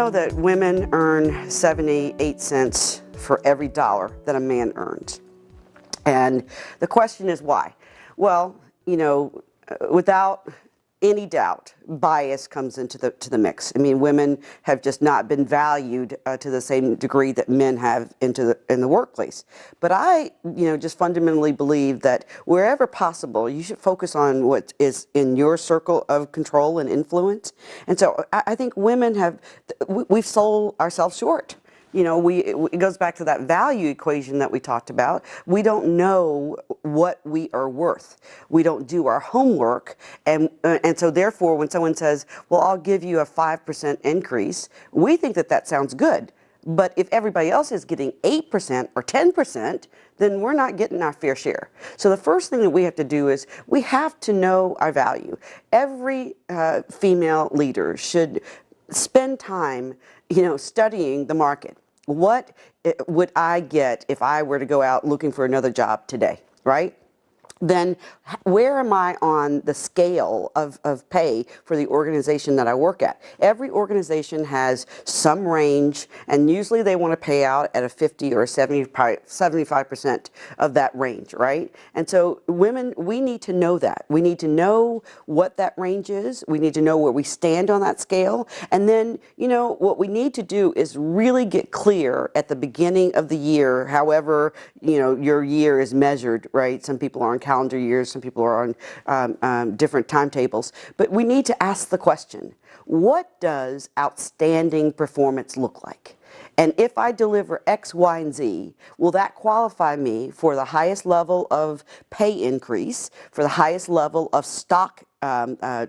know that women earn 78 cents for every dollar that a man earns. And the question is why? Well, you know, without any doubt, bias comes into the mix. I mean, women have just not been valued to the same degree that men have in the workplace. But I, just fundamentally believe that wherever possible, you should focus on what is in your circle of control and influence. And so I think women we've sold ourselves short. It goes back to that value equation that we talked about. We don't know what we are worth. We don't do our homework, and so therefore, when someone says, "Well, I'll give you a 5% increase," we think that sounds good. But if everybody else is getting 8% or 10%, then we're not getting our fair share. So the first thing that we have to do is we have to know our value. Every female leader should spend time, studying the market. What would I get if I were to go out looking for another job today, right? Then where am I on the scale of pay for the organization that I work at? Every organization has some range, and usually they want to pay out at a 50 or 75% of that range, right? And so women, we need to know that. We need to know what that range is. We need to know where we stand on that scale. And then, what we need to do is really get clear at the beginning of the year, however, your year is measured, right? Some people are on calendar years, some people are on different timetables. But we need to ask the question, what does outstanding performance look like? And if I deliver X, Y, and Z, will that qualify me for the highest level of pay increase, for the highest level of stock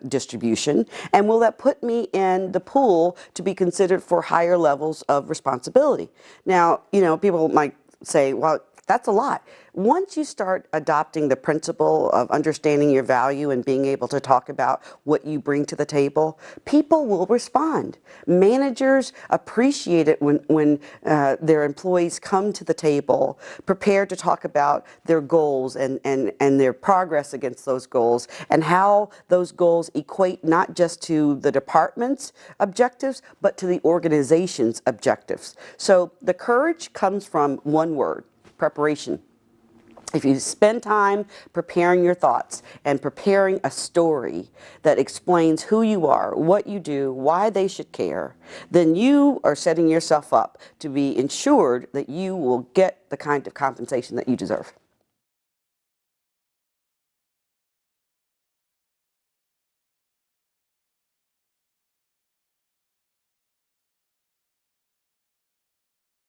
distribution, and will that put me in the pool to be considered for higher levels of responsibility? Now, people might say, well, that's a lot. Once you start adopting the principle of understanding your value and being able to talk about what you bring to the table, people will respond. Managers appreciate it when their employees come to the table prepared to talk about their goals and their progress against those goals, and how those goals equate not just to the department's objectives, but to the organization's objectives. So the courage comes from one word: preparation. If you spend time preparing your thoughts and preparing a story that explains who you are, what you do, why they should care, then you are setting yourself up to be ensured that you will get the kind of compensation that you deserve.